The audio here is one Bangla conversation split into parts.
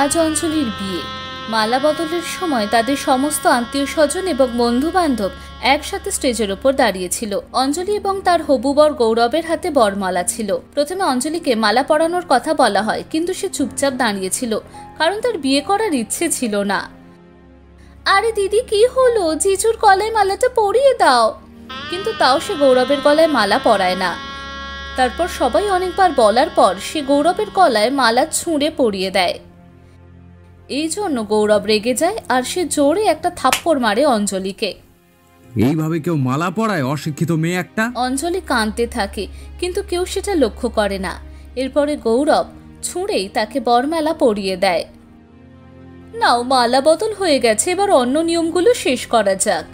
আজ অঞ্জলির বিয়ে। মালা বদলের সময় তাদের সমস্ত আত্মীয় স্বজন এবং বন্ধু বান্ধব একসাথে স্টেজের ওপর দাঁড়িয়েছিল। অঞ্জলি এবং তার হবু বর গৌরবের হাতে বরমালা ছিল। প্রথমে অঞ্জলিকে মালা পরানোর কথা বলা হয়, কিন্তু সে চুপচাপ দাঁড়িয়েছিল, কারণ তার বিয়ে করার ইচ্ছে ছিল না। আরে দিদি, কি হলো? জিজুর গলায় মালাটা পরিয়ে দাও। কিন্তু তাও সে গৌরবের গলায় মালা পরায় না। তারপর সবাই অনেকবার বলার পর সে গৌরবের গলায় মালা ছুঁড়ে পরিয়ে দেয়। এই জন্য গৌরব রেগে যায় আর সে জোরে একটা থাপ্পড় মারে অঞ্জলিকে। এইভাবে কেউ মালা পরায়? অশিক্ষিত মেয়ে একটা। অঞ্জলি কাঁদতে থাকে, কিন্তু কেউ সেটা লক্ষ্য করে না। এরপরে গৌরব ছুঁড়েই তাকে বরমালা পরিয়ে দেয়। নাও, মালা বদল হয়ে গেছে, এবার অন্য নিয়মগুলো শেষ করা যাক।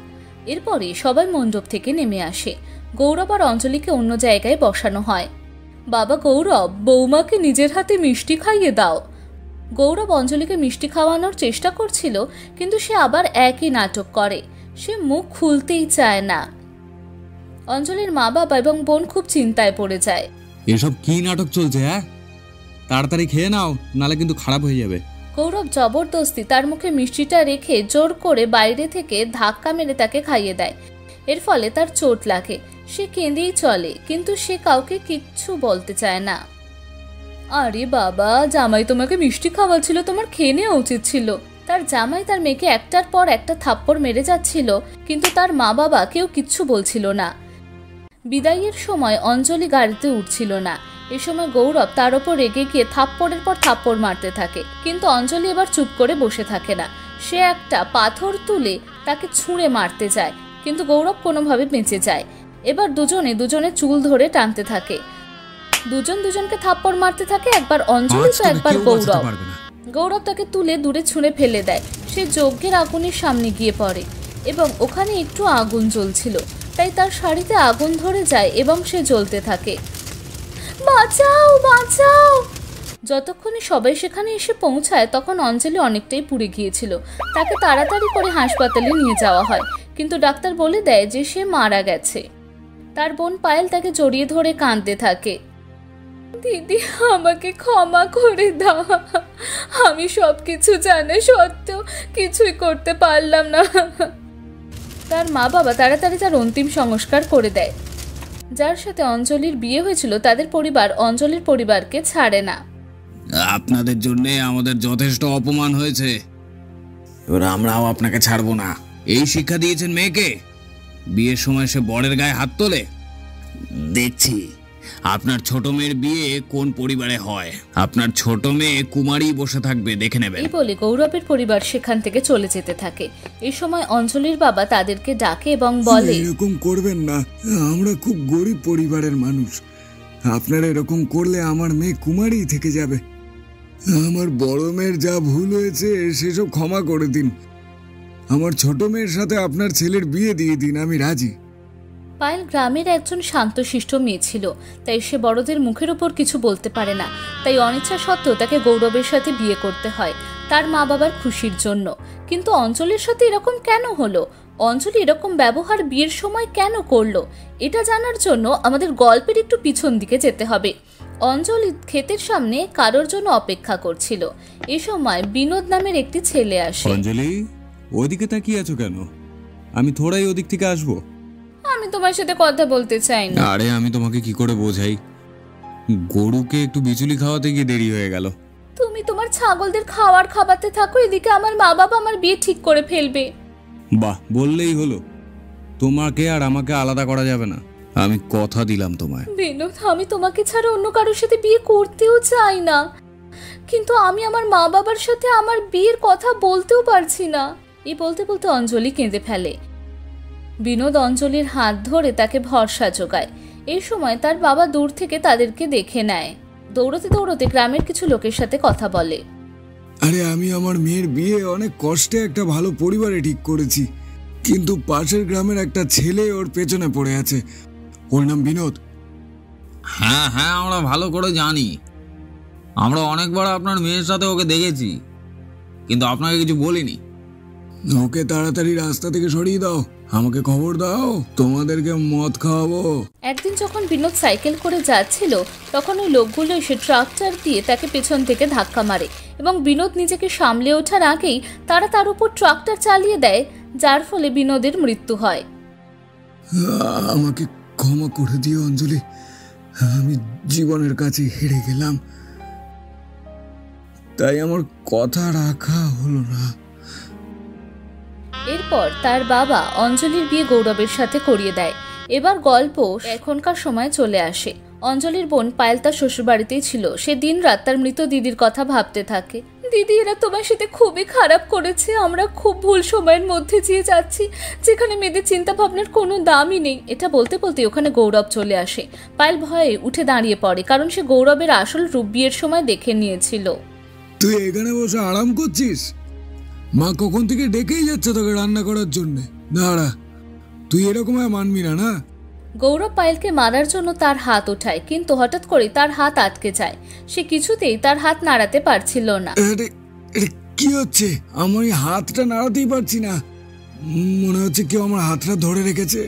এরপরে সবাই মণ্ডপ থেকে নেমে আসে। গৌরব আর অঞ্জলিকে অন্য জায়গায় বসানো হয়। বাবা গৌরব, বৌমাকে নিজের হাতে মিষ্টি খাইয়ে দাও। গৌরব অঞ্জলিকে মিষ্টি খাওয়ানোর চেষ্টা করছিল, কিন্তু সে আবার একই নাটক করে। সে মুখ খুলতেই চায় না। অঞ্জলির মা বাবা এবং বোন খুব চিন্তায় পড়ে যায়। এসব কি নাটক চলছে? তাড়াতাড়ি খেয়ে নাও, নালে কিন্তু খারাপ হয়ে যাবে। গৌরব জবরদস্তি তার মুখে মিষ্টিটা রেখে জোর করে বাইরে থেকে ধাক্কা মেরে তাকে খাইয়ে দেয়। এর ফলে তার চোট লাগে। সে কেঁদেই চলে, কিন্তু সে কাউকে কিচ্ছু বলতে চায় না। আরে বাবা, জামাই তোমাকে মিষ্টি খাওয়াচ্ছিল, তোমার খেয়ে নেওয়া উচিত ছিল। তার জামাই তার মেয়েকে একটার পর একটা থাপ্পড় মেরে যাচ্ছিল, কিন্তু তার মা বাবা কেউ কিচ্ছু বলছিল না। বিদায়ের সময় অঞ্জলি গাড়িতে উঠছিল না। এ সময় গৌরব তার ওপর রেগে গিয়ে থাপ্পড়ের পর থাপ্পড় মারতে থাকে, কিন্তু অঞ্জলি এবার চুপ করে বসে থাকে না। সে একটা পাথর তুলে তাকে ছুঁড়ে মারতে যায়, কিন্তু গৌরব কোনোভাবে বেঁচে যায়। এবার দুজনে চুল ধরে টানতে থাকে। দুজন দুজনকে থাপ্পড় মারতে থাকে, একবার অঞ্জলি তো একবার গৌরব। গৌরব তাকে তুলে দূরে ছুঁড়ে ফেলে দেয়। সে যজ্ঞের আগুনের সামনে গিয়ে পড়ে এবং ওখানে একটু আগুন জ্বলছিল, তাই তার শাড়িতে আগুন ধরে যায় এবং সে জ্বলতে থাকে। বাঁচাও, বাঁচাও! যতক্ষণে সবাই সেখানে এসে পৌঁছায় তখন অঞ্জলি অনেকটাই পুড়ে গিয়েছিল। তাকে তাড়াতাড়ি করে হাসপাতালে নিয়ে যাওয়া হয়, কিন্তু ডাক্তার বলে দেয় যে সে মারা গেছে। তার বোন পায়েল তাকে জড়িয়ে ধরে কাঁদতে থাকে। দিদি, আমাকে ক্ষমা করে দাও। আমি সবকিছু জানা সত্ত্বেও কিছুই করতে পারলাম না। তার মা বাবা তাড়াতাড়ি তার অন্তিম সংস্কার করে দেয়। যার সাথে অঞ্জলির বিয়ে হয়েছিল তাদের পরিবার অঞ্জলির পরিবারকে ছাড়ে না। আপনাদের জন্য আমাদের যথেষ্ট অপমান হয়েছে, এবার আমরাও আপনাকে ছাড়বো না। এই শিক্ষা দিয়েছেন মেয়েকে? বিয়ের সময় সে বরের গায়ে হাত তোলে। দেখছি আপনার ছোট মেয়ের বিয়ে কোন পরিবারে হয়। আপনার ছোট মেয়ে কুমারী বসে থাকবে, দেখে নেবেন। এই বলে গৌরবের পরিবার সেখান থেকে চলে যেতে থাকে। এই সময় অঞ্জলির বাবা তাদেরকে ডাকে এবং বলে, এরকম করবেন না, আমরা খুব গরিব পরিবারের মানুষ। আপনারা এরকম করলে আমার মেয়ে কুমারী থেকে যাবে। আমার বড় মেয়ের যা ভুল হয়েছে সেসব ক্ষমা করে দিন। আমার ছোট মেয়ের সাথে আপনার ছেলের বিয়ে দিয়ে দিন, আমি রাজি। পায়েল গ্রামের একজন শান্তশিষ্ট মেয়ে ছিল, তাই সে বড়দের মুখের উপর কিছু বলতে পারে না। তাই অনিচ্ছা সত্ত্বেও তাকে গৌরবের সাথে বিয়ে করতে হয় তার মা বাবার খুশির জন্য। কিন্তু অঞ্জলির সাথে এরকম কেন হলো? অঞ্জলি এরকম ব্যবহার বিয়ের সময় কেন করলো? এটা জানার জন্য আমাদের গল্পের একটু পিছন দিকে যেতে হবে। অঞ্জলি ক্ষেতের সামনে কারোর জন্য অপেক্ষা করছিল। এ সময় বিনোদ নামের একটি ছেলে আসে। অঞ্জলি, ওদিকে তাকিয়ে আছো কেন? আমি থোড়াই ওদিক থেকে আসবো। আমি তোমার সাথে কথা বলতে চাই না। আরে আমি তোমাকে কি করে বোঝাই? গরুকে একটু বিচুলি খাওয়াতে গিয়ে দেরি হয়ে গেল। তুমি তোমার ছাগলদের খাবার খাওয়াতে থাকো, এদিকে আমার মা বাবা আমার বিয়ে ঠিক করে ফেলবে। বাহ, বললেই হলো। তোমাকে আর আমাকে আলাদা করা যাবে না, আমি কথা দিলাম তোমায়। বিনোদ, আমি তোমাকে ছাড়া অন্য কারোর সাথে বিয়ে করতেও চাই না, কিন্তু আমি আমার মা বাবার সাথে আমার বিয়ের কথা বলতেও পারছি না। এই বলতে বলতে অঞ্জলি কেঁদে ফেলে। বিনোদ অঞ্জলির হাত ধরে তাকে ভরসা জোগায়। এই সময় তার বাবা দূর থেকে তাদেরকে দেখে নেয়। দৌড়তে দৌড়তে গ্রামের কিছু লোকের সাথে কথা বলে। আরে আমি আমার মেয়ের বিয়ে অনেক কষ্টে একটা ভালো পরিবারে ঠিক করেছি, কিন্তু পাশের গ্রামের একটা ছেলে ওর পেছনে পড়ে আছে। ওর নাম বিনোদ। হ্যাঁ হ্যাঁ, আমরা ভালো করে জানি। আমরা অনেকবার আপনার মেয়ের সাথে ওকে দেখেছি, কিন্তু আপনাকে কিছু বলিনি। ওকে তাড়াতাড়ি রাস্তা থেকে সরিয়ে দাও, আমাকে খবর দাও, তোমাদেরকে মদ খাওয়াবো। একদিন যখন বিনোদ সাইকেল করে যাচ্ছিল তখন ওই লোকগুলো এসে ট্রাক্টর দিয়ে তাকে পেছন থেকে ধাক্কা মারে এবং বিনোদ নিজেকে সামলে ওঠার আগেই তারা তার উপর ট্রাক্টর চালিয়ে দেয়, যার ফলে বিনোদের মৃত্যু হয়। আমাকে ক্ষমা করে দিও অঞ্জলি, আমি জীবনের কাছে হেরে গেলাম, তাই আমার কথা রাখা হলো না। এরপর তার বাবা অঞ্জলির বিয়ে গৌরবের সাথে করিয়ে দেয়। এবার গল্প এখনকার সময় চলে আসে। অঞ্জলির বোন পায়েল তার শ্বশুরবাড়িতেই ছিল। সে দিনরাত তার মৃত দিদির কথা ভাবতে থাকে। দিদি, এরা তোমার সাথে খুবই খারাপ করেছে। আমরা খুব ভুল সময়ের মধ্যে দিয়ে যাচ্ছি, যেখানে মেয়েদের চিন্তা ভাবনার কোনো দামই নেই। এটা বলতে বলতে ওখানে গৌরব চলে আসে। পায়েল ভয়ে উঠে দাঁড়িয়ে পড়ে, কারণ সে গৌরবের আসল রূপ বিয়ের সময় দেখে নিয়েছিল। তুই এখানে বসে আরাম করছিস? মা কখন থেকে ডেকেই যাচ্ছে তোকে রান্না করার জন্য। দাঁড়া, তুই এরকম মানবি না। না, গৌরব পায়েলকে মারার জন্য তার হাত ওঠায়, কিন্তু হঠাৎ করে তার হাত আটকে যায়। সে কিছুতেই তার হাত নাড়াতে পারছিল না। কি হচ্ছে? আমি হাতটা নাড়াতেই পারছি না, মনে হচ্ছে কেউ আমার হাতটা ধরে রেখেছে।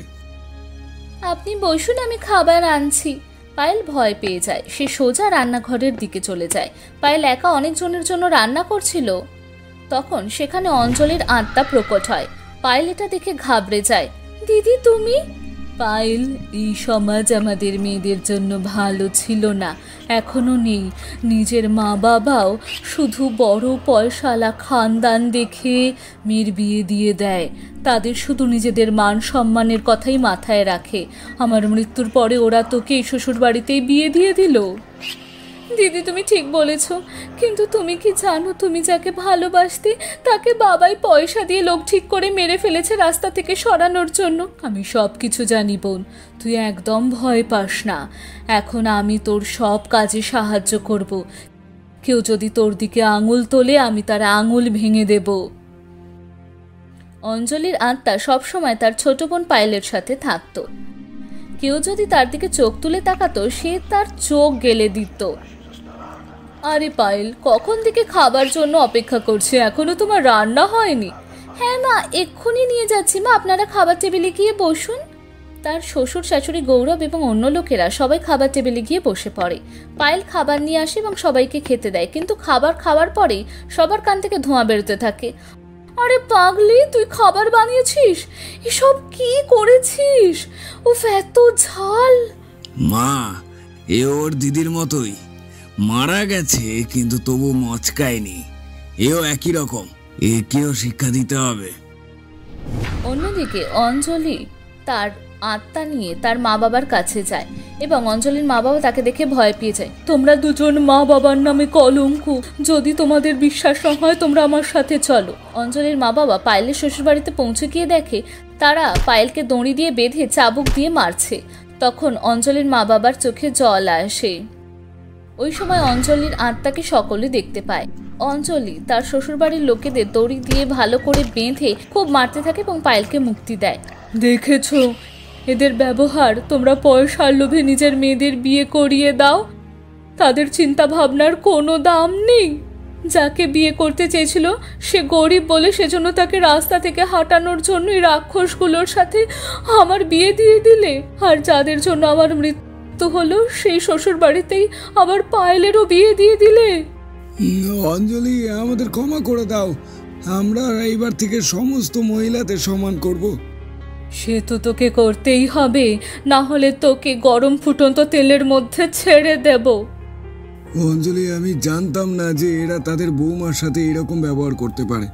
আপনি বসুন, আমি খাবার আনছি। পায়েল ভয় পেয়ে যায়। সে সোজা রান্নাঘরের দিকে চলে যায়। পায়েল একা অনেকজনের জন্য রান্না করছিল। তখন সেখানে অঞ্জলির আত্মা প্রকট হয়। পায়েল এটা দেখে ঘাবড়ে যায়। দিদি, তুমি? পায়েল, এই সমাজ আমাদের মেয়েদের জন্য ভালো ছিল না, এখনো নেই। নিজের মা বাবাও শুধু বড় পয়সালা খানদান দেখে মেয়ের বিয়ে দিয়ে দেয়। তাদের শুধু নিজেদের মান সম্মানের কথাই মাথায় রাখে। আমার মৃত্যুর পরে ওরা তোকে এই শ্বশুর বাড়িতেই বিয়ে দিয়ে দিল। দিদি, তুমি ঠিক বলেছ, কিন্তু তুমি কি জানো, তুমি যাকে ভালোবাসতে তাকে বাবাই পয়সা দিয়ে লোক ঠিক করে মেরে ফেলেছে রাস্তা থেকে সরানোর জন্য। আমি সব কিছু জানি বোন, তুই একদম ভয় পাস না। এখন আমি তোর সব কাজে সাহায্য করব। কেউ যদি তোর দিকে আঙুল তোলে আমি তার আঙুল ভেঙে দেব। অঞ্জলির আত্মা সবসময় তার ছোট বোন পায়েলের সাথে থাকতো। কেউ যদি তার দিকে চোখ তুলে তাকাতো সে তার চোখ গেলে দিত। আরে পায়েল, কখন থেকে খাবার জন্য অপেক্ষা করছে, এখনো তোমার রান্না হয়নি? হ্যাঁ মা, এক্ষুনি নিয়ে যাচ্ছি মা, আপনারা খাবার টেবিলে গিয়ে বসুন। তার শ্বশুর শাশুড়ি গৌরব এবং অন্য লোকেরা সবাই খাবার টেবিলে গিয়ে বসে পড়ে। পায়েল খাবার নিয়ে আসে এবং সবাইকে খেতে দেয়, কিন্তু খাবার খাওয়ার পরেই সবার কান থেকে ধোঁয়া বেরোতে থাকে। আরে পাগলি, তুই খাবার বানিয়েছিস? এসব কি করেছিস? উফ, এত ঝাল। মা, এ ওর দিদির মতোই, মারা গেছে কিন্তু তবু মচকায়নি। এও একই রকম, একেও শিক্ষা দিতে হবে। অন্যদিকে অঞ্জলি তার আত্মা নিয়ে তার মা বাবার কাছে যায় এবং অঞ্জলির মা বাবা তাকে দেখে ভয় পেয়ে যায়। তোমরা দুজন মা বাবার নামে কলঙ্ক, যদি তোমাদের বিশ্বাস না হয় তোমরা আমার সাথে চলো। অঞ্জলির মা বাবা পায়েলের শ্বশুরবাড়িতে পৌঁছে গিয়ে দেখে তারা পায়েলকে দড়ি দিয়ে বেঁধে চাবুক দিয়ে মারছে। তখন অঞ্জলির মা বাবার চোখে জল আসে। ওই সময় অঞ্জলির আত্মাকে সকলে দেখতে পায়। অঞ্জলি তার শ্বশুরবাড়ির লোকেদের দড়ি দিয়ে ভালো করে বেঁধে খুব মারতে থাকে এবং পায়েলকে মুক্তি দেয়। দেখেছো এদের ব্যবহার? তোমরা পয়সার লোভে নিজের মেয়েদের বিয়ে করিয়ে দাও, তাদের চিন্তা ভাবনার কোনো দাম নেই। যাকে বিয়ে করতে চেয়েছিল সে গরিব বলে সেজন্য তাকে রাস্তা থেকে হাঁটানোর জন্য এই রাক্ষসগুলোর সাথে আমার বিয়ে দিয়ে দিলে, আর যাদের জন্য আমার মৃত্যু হলো সেই শ্বশুর বাড়িতেই আবার পায়েলেরও বিয়ে দিয়ে দিলে। অঞ্জলি, আমাদের ক্ষমা করে দাও, আমরা এইবার থেকে সমস্ত মহিলাদের সমান করব। সে তো তোকে করতেই হবে, না হলে তোকে গরম ফুটন্ত তেলের মধ্যে ছেড়ে দেব। অঞ্জলি, আমি জানতাম না যে এরা তাদের বৌমার সাথে এরকম ব্যবহার করতে পারে।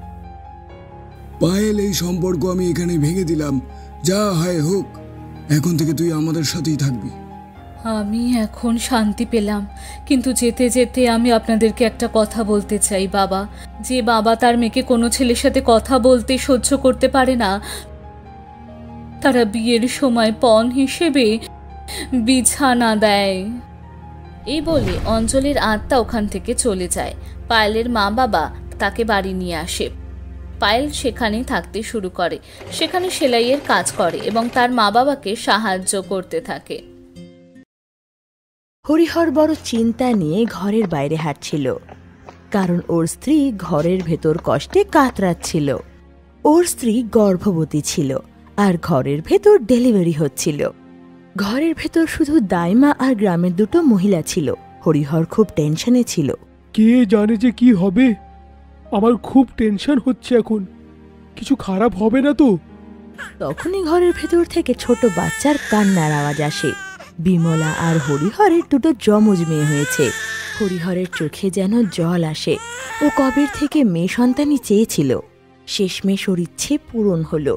পায়েল, এই সম্পর্ক আমি এখানে ভেঙে দিলাম, যা হয় হোক, এখন থেকে তুই আমাদের সাথেই থাকবি। আমি এখন শান্তি পেলাম, কিন্তু যেতে যেতে আমি আপনাদেরকে একটা কথা বলতে চাই বাবা। যে বাবা তার মেয়েকে কোনো ছেলের সাথে কথা বলতে সহ্য করতে পারে না, তারা বিয়ের সময় পণ হিসেবে বিছানা দেয়। এই বলে অঞ্জলির আত্মা ওখান থেকে চলে যায়। পায়েলের মা বাবা তাকে বাড়ি নিয়ে আসে। পায়েল সেখানেই থাকতে শুরু করে, সেখানে সেলাইয়ের কাজ করে এবং তার মা বাবাকে সাহায্য করতে থাকে। হরিহর বড় চিন্তা নিয়ে ঘরের বাইরে হাঁটছিল, কারণ ওর স্ত্রী ঘরের ভেতর কষ্টে কাতরাচ্ছিল। ওর স্ত্রী গর্ভবতী ছিল আর ঘরের ভেতর ডেলিভারি হচ্ছিল। ঘরের ভেতর শুধু দাইমা আর গ্রামের দুটো মহিলা ছিল। হরিহর খুব টেনশনে ছিল। কে জানে যে কি হবে, আমার খুব টেনশন হচ্ছে এখন। কিছু খারাপ হবে না তো? তখনই ঘরের ভেতর থেকে ছোট বাচ্চার কান্নার আওয়াজ আসে। বিমলা আর হরিহরের দুটো যমজ মেয়ে হয়েছে। হরিহরের চোখে যেন জল আসে। ও কবের থেকে মেয়ে সন্তানই চেয়েছিল, শেষমেশ ওর ইচ্ছে পূরণ হলো।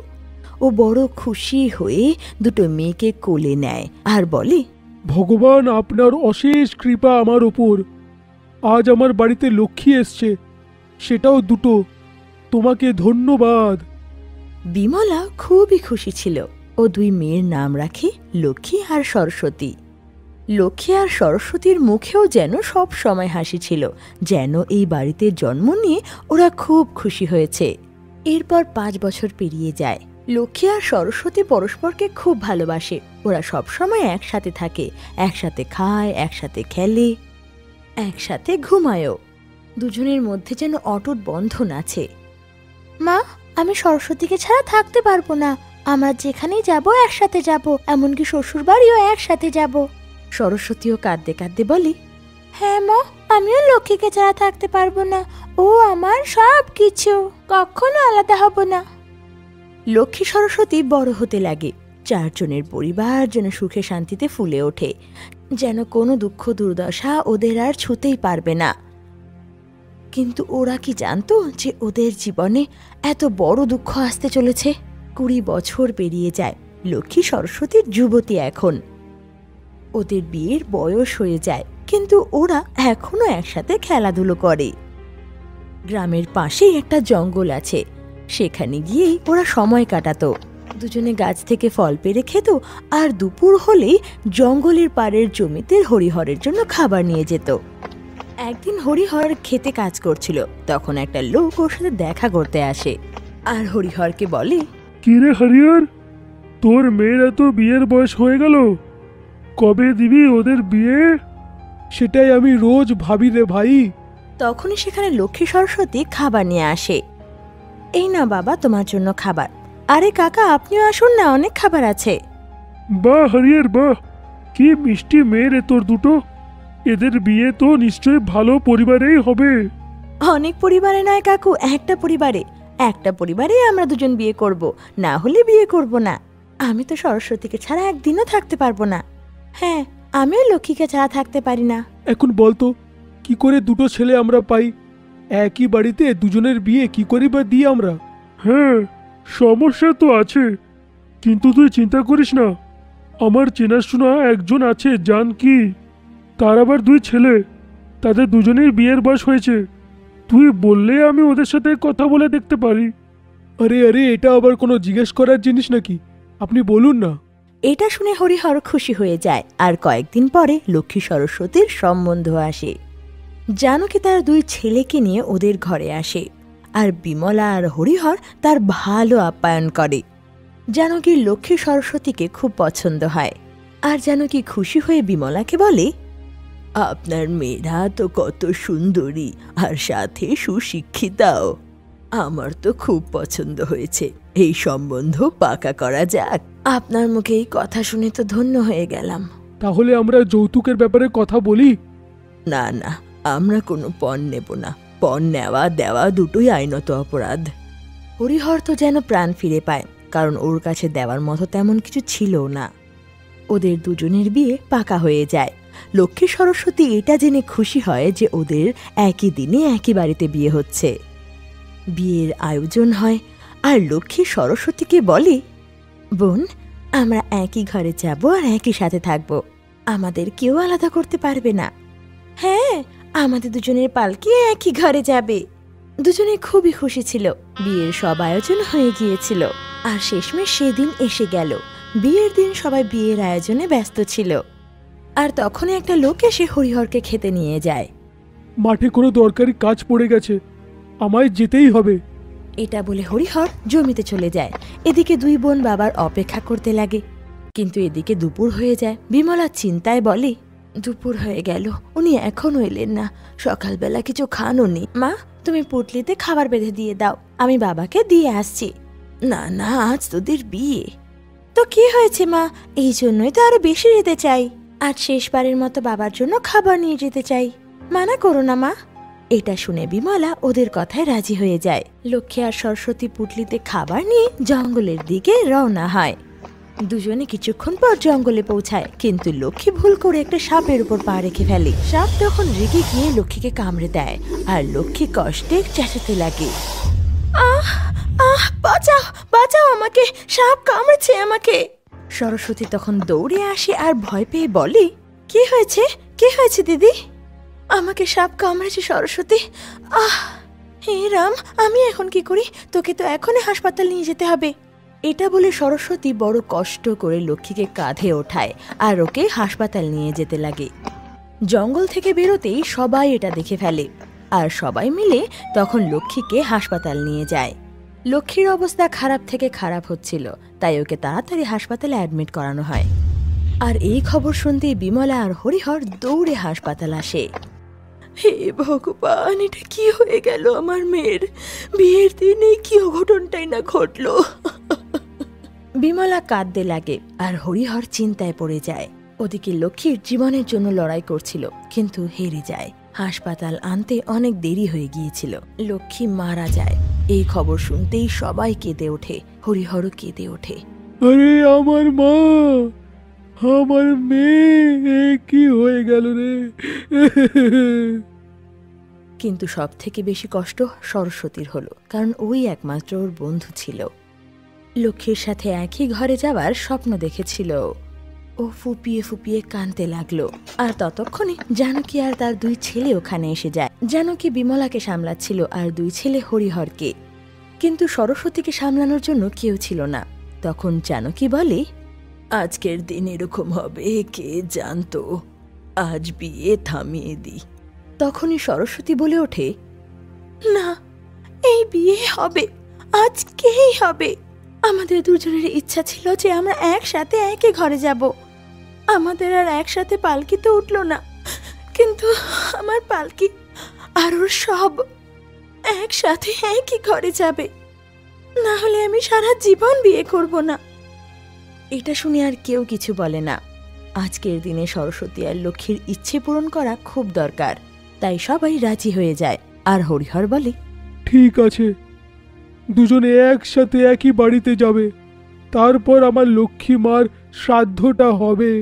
ও বড় খুশি হয়ে দুটো মেয়েকে কোলে নেয় আর বলে, ভগবান আপনার অশেষ কৃপা আমার ওপর। আজ আমার বাড়িতে লক্ষ্মী এসছে, সেটাও দুটো। তোমাকে ধন্যবাদ। বিমলা খুবই খুশি ছিল। ও দুই মেয়ের নাম রাখে লক্ষ্মী আর সরস্বতী। লক্ষ্মী আর সরস্বতীর মুখেও যেন সব সময় হাসি ছিল, যেন এই বাড়িতে জন্ম নিয়ে ওরা খুব খুশি হয়েছে। এরপর 5 বছর পেরিয়ে যায়। লক্ষ্মী আর সরস্বতী পরস্পরকে খুব ভালোবাসে। ওরা সব সময় একসাথে থাকে, একসাথে খায়, একসাথে খেলে, একসাথে ঘুমায়ও। দুজনের মধ্যে যেন অটুট বন্ধন আছে। মা, আমি সরস্বতীকে ছাড়া থাকতে পারবো না। আমরা যেখানেই যাব একসাথে যাব, এমনকি শ্বশুর বাড়িও একসাথে যাব। সরস্বতীও কাঁদতে কাঁদতে বলে, হ্যাঁ মা, আমিও লক্ষ্মীকে ছাড়া থাকতে পারবো না। ও আমার সব কিছু, কখনো আলাদা হব না। লক্ষ্মী সরস্বতী বড় হতে লাগে। 4 জনের পরিবার যেন সুখে শান্তিতে ফুলে ওঠে, যেন কোনো দুঃখ দুর্দশা ওদের আর ছুঁতেই পারবে না। কিন্তু ওরা কি জানতো যে ওদের জীবনে এত বড় দুঃখ আসতে চলেছে? 20 বছর পেরিয়ে যায়। লক্ষ্মী সরস্বতীর যুবতী এখন। ওদের বিয়ের বয়স হয়ে যায়, কিন্তু ওরা এখনো একসাথে খেলাধুলো করে। গ্রামের পাশেই একটা জঙ্গল আছে, সেখানে গিয়েই ওরা সময় কাটাতো। দুজনে গাছ থেকে ফল পেড়ে খেত, আর দুপুর হলেই জঙ্গলের পাড়ের জমিতে হরিহরের জন্য খাবার নিয়ে যেত। একদিন হরিহর খেতে কাজ করছিল, তখন একটা লোক ওর সাথে দেখা করতে আসে আর হরিহরকে বলে, কিরে হরিহর, তোর মেয়েরা তো বিয়ের বয়স হয়ে গেল, কবে দিবি ওদের বিয়ে? সেটাই আমি রোজ ভাবি রে ভাই। তখনই সেখানে লক্ষ্মী সরস্বতী খাবার নিয়ে আসে। এই না বাবা, তোমার জন্য খাবার। আরে কাকা, আপনিও আসুন না, অনেক খাবার আছে। বাহ হরিহর বাহ, কি মিষ্টি মেয়ে রে তোর দুটো। এদের বিয়ে তো নিশ্চয়ই ভালো পরিবারেই হবে। অনেক পরিবারে নয় কাকু, একটা পরিবারে। একটা পরিবারে আমরা দুজন বিয়ে করব, না হলে বিয়ে করব না। আমি তো সরস্বতীকে ছাড়া একদিনও থাকতে পারবো না। হ্যাঁ, আমিও লক্ষ্মীকে ছাড়া থাকতে পারি না। এখন বলতো, কি করে দুটো ছেলে আমরা পাই? একই বাড়িতে দুজনের বিয়ে কি করি বা দিই আমরা? হ্যাঁ, সমস্যা তো আছে, কিন্তু তুই চিন্তা করিস না। আমার চেনাশোনা একজন আছে, জানকি। তার আবার 2 ছেলে, তাদের দুজনের বিয়ের বয়স হয়েছে। তুই বললে আমি ওদের সাথে কথা বলে দেখতে পারি। আরে আরে, এটা আবার কোনো জিজ্ঞেস করার জিনিস নাকি? আপনি বলুন না। এটা শুনে হরিহর খুশি হয়ে যায়। আর কয়েকদিন পরে লক্ষ্মী সরস্বতীর সম্বন্ধ আসে। জানকী তার 2 ছেলেকে নিয়ে ওদের ঘরে আসে, আর বিমলা আর হরিহর তার ভালো আপ্যায়ন করে। জানকী লক্ষ্মী সরস্বতীকে খুব পছন্দ হয়, আর জানকী খুশি হয়ে বিমলাকে বলে, আপনার মেয়েরা তো কত সুন্দরী আর সাথে সুশিক্ষিতাও। আমার তো খুব পছন্দ হয়েছে, এই সম্বন্ধ পাকা করা যাক। আপনার মুখে এই কথা শুনে তো ধন্য হয়ে গেলাম। তাহলে আমরা যৌতুকের ব্যাপারে কথা বলি? না না, আমরা কোনো পণ নেব না। পণ নেওয়া দেওয়া দুটোই আইনত অপরাধ। হরিহর তো যেন প্রাণ ফিরে পায়, কারণ ওর কাছে দেওয়ার মতো তেমন কিছু ছিল না। ওদের দুজনের বিয়ে পাকা হয়ে যায়। লক্ষ্মী সরস্বতী এটা জেনে খুশি হয় যে ওদের একই দিনে একই বাড়িতে বিয়ে হচ্ছে। বিয়ের আয়োজন হয়, আর লক্ষ্মী সরস্বতীকে বলে, বোন, আমরা একই ঘরে যাব আর একই সাথে থাকব। আমাদের কেউ আলাদা করতে পারবে না। হ্যাঁ, আমাদের দুজনের পালকি একই ঘরে যাবে। দুজনে খুবই খুশি ছিল। বিয়ের সব আয়োজন হয়ে গিয়েছিল, আর শেষমেশ সেদিন এসে গেল। বিয়ের দিন সবাই বিয়ের আয়োজনে ব্যস্ত ছিল, আর তখনই একটা লোক এসে হরিহরকে খেতে নিয়ে যায়। মাঠে কোনো দরকারি কাজ পড়ে গেছে, আমায় যেতেই হবে। এটা বলে হরিহর জমিতে চলে যায়। এদিকে 2 বোন বাবার অপেক্ষা করতে লাগে, কিন্তু এদিকে দুপুর হয়ে যায়। বিমলা চিন্তায় বলে, দুপুর হয়ে গেল, উনি এখনো এলেন না। সকালবেলা কিছু খাননি। মা, তুমি পুটলিতে খাবার বেঁধে দিয়ে দাও, আমি বাবাকে দিয়ে আসছি। না না, আজ তোদের বিয়ে। তো কি হয়েছে মা, এই জন্যই তো আরো বেশি যেতে চাই। আজ শেষবারের মতো বাবার জন্য খাবার নিয়ে যেতে চাই, মানা করো না মা। এটা শুনে বিমলা ওদের কথায় রাজি হয়ে যায়। লক্ষ্মী আর সরস্বতী পুটলিতে খাবার নিয়ে জঙ্গলের দিকে রওনা হয়। দুজনে কিছুক্ষণ পর জঙ্গলে পৌঁছায়, কিন্তু লক্ষ্মী ভুল করে একটা সাপের উপর পা রেখে ফেলে। সাপ তখন রেগে গিয়ে লক্ষ্মীকে কামড়ে দেয় আর লক্ষ্মী কষ্টে চেঁচাতে লাগে, আহ আহ, বাঁচাও বাঁচাও আমাকে, সাপ কামড়েছে আমাকে। সরস্বতী তখন দৌড়ে আসে আর ভয় পেয়ে বলে, কি হয়েছে, কি হয়েছে দিদি? আমাকে সাপ কামড়েছে সরস্বতী। আহ হে রাম, আমি এখন কি করি? তোকে তো এখনই হাসপাতাল নিয়ে যেতে হবে। এটা বলে সরস্বতী বড় কষ্ট করে লক্ষ্মীকে কাঁধে ওঠায় আর ওকে হাসপাতাল নিয়ে যেতে লাগে। জঙ্গল থেকে বেরোতেই সবাই এটা দেখে ফেলে আর সবাই মিলে তখন লক্ষ্মীকে হাসপাতাল নিয়ে যায়। লক্ষ্মীর অবস্থা খারাপ থেকে খারাপ হচ্ছিল, তাই ওকে তাড়াতাড়ি হাসপাতালে অ্যাডমিট করানো হয়। আর এই খবর শুনতেই বিমলা আর হরিহর দৌড়ে হাসপাতাল আসে। হে ভগবান, এটা কি হয়ে গেল আমার মেয়ের? বিয়ের দিনে কি অঘটনটাই না ঘটলো। বিমলা কাঁদতে লাগে আর হরিহর চিন্তায় পড়ে যায়। ওদিকে লক্ষ্মীর জীবনের জন্য লড়াই করছিল, কিন্তু হেরে যায়। হাসপাতাল আনতে অনেক দেরি হয়ে গিয়েছিল। লক্ষ্মী মারা যায়। এই খবর শুনতেই সবাই কেঁদে ওঠে, হরিহরও কেঁদে ওঠে। আরে আমার মা, আমার মেয়ে, কি হয়ে গেল রে? কিন্তু সব থেকে বেশি কষ্ট সরস্বতীর হলো, কারণ ওই একমাত্র ওর বন্ধু ছিল। লক্ষ্মীর সাথে একই ঘরে যাওয়ার স্বপ্ন দেখেছিল। ও ফুপিয়ে ফুপিয়ে কাঁদতে লাগলো। আর ততক্ষণে জানকী আর তার দুই ছেলে ওখানে এসে যায়। জানকী বিমলাকে সামলাচ্ছিল আর দুই ছেলে হরিহরকে, কিন্তু সরস্বতীকে সামলানোর জন্য কেউ ছিল না। তখন জানকী বলে, আজকের দিন এরকম হবে কে জানতো, আজ বিয়ে থামিয়ে দি। তখনই সরস্বতী বলে ওঠে, না, এই বিয়ে হবে, আজকেই হবে। আমাদের দুজনের ইচ্ছা ছিল যে আমরা একসাথে একই ঘরে যাব। আমাদের আর একসাথে পালকিতে উঠলো না, কিন্তু আমার পালকি আর ওর সব একসাথে একই ঘরে যাবে। না হলে আমি সারা জীবন বিয়ে করব না। এটা শুনে আর কেউ কিছু বলে না। আজকের দিনে সরস্বতী আর লক্ষ্মীর ইচ্ছে পূরণ করা খুব দরকার, তাই সবাই রাজি হয়ে যায়। আর হরিহর বলে, ঠিক আছে, দুজনে একসাথে একই বাড়িতে যাবে, তারপর আমার লক্ষ্মী মার শ্রাদ্ধটা হবে।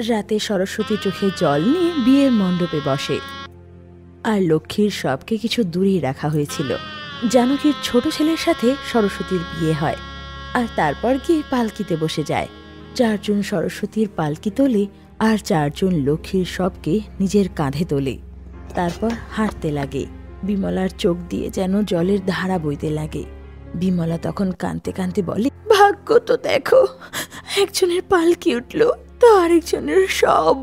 রাতে সরস্বতী চোখে জল নিয়ে বিয়ের মণ্ডপে বসে। আর লক্ষ্মীর সবকে কিছু দূরেই রাখা হয়েছিল। জানকীর ছোট ছেলের সাথে সরস্বতীর বিয়ে হয়, আর তারপর গিয়ে পালকিতে বসে যায়। 4 জন সরস্বতীর পালকি তোলে আর 4 জন লক্ষ্মীর সবকে নিজের কাঁধে তোলে। তারপর হাঁটতে লাগে। বিমলার চোখ দিয়ে যেন জলের ধারা বইতে লাগে। বিমলা তখন কাঁদতে কাঁদতে বলে, ভাগ্য তো দেখো, একজনের পালকি উঠলো তো আরেকজনের সব।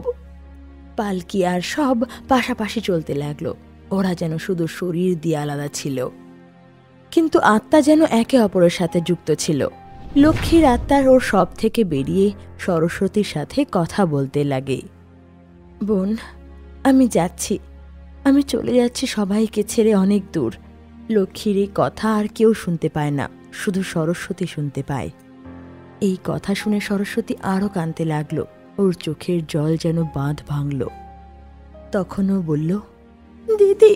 পালকি আর সব পাশাপাশি চলতে লাগলো। ওরা যেন শুধু শরীর দিয়ে আলাদা ছিল, কিন্তু আত্মা যেন একে অপরের সাথে যুক্ত ছিল। লক্ষ্মীর আত্মার ওর সব থেকে বেরিয়ে সরস্বতীর সাথে কথা বলতে লাগে। বোন, আমি যাচ্ছি, আমি চলে যাচ্ছি সবাইকে ছেড়ে অনেক দূর। লক্ষ্মীর এই কথা আর কেউ শুনতে পায় না, শুধু সরস্বতী শুনতে পায়। এই কথা শুনে সরস্বতী আরও কাঁদতে লাগলো। ওর চোখের জল যেন বাঁধ ভাঙল। তখনও বলল, দিদি,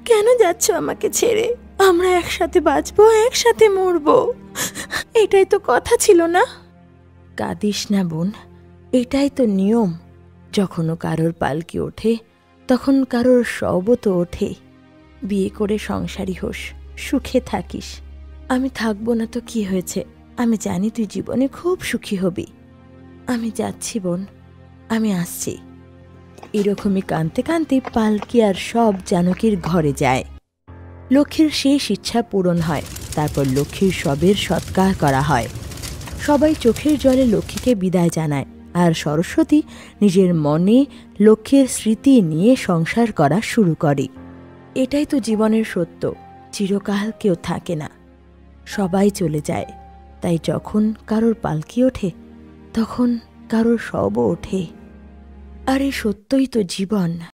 কেন যাচ্ছ আমাকে ছেড়ে? আমরা একসাথে বাঁচবো, একসাথে মরবো, এটাই তো কথা ছিল না? কাঁদিস না বোন, এটাই তো নিয়ম। যখনও কারোর পালকি ওঠে তখন কারোর শবও তো ওঠে। বিয়ে করে সংসারী হোস, সুখে থাকিস। আমি থাকবো না তো কি হয়েছে, আমি জানি তুই জীবনে খুব সুখী হবি। আমি যাচ্ছি বোন, আমি আসছি। এরকমই কাঁদতে কাঁদতে পালকি আর সব জানকীর ঘরে যায়। লক্ষ্মীর শেষ ইচ্ছা পূরণ হয়। তারপর লক্ষ্মীর শবের সৎকার করা হয়। সবাই চোখের জলে লক্ষ্মীকে বিদায় জানায়, আর সরস্বতী নিজের মনে লক্ষ্মীর স্মৃতি নিয়ে সংসার করা শুরু করে। এটাই তো জীবনের সত্য, চিরকাল কেউ থাকে না, সবাই চলে যায়। তাই যখন কারোর পালকি ওঠে তখন কারোর শবও ওঠে। আর এই সত্যই তো জীবন।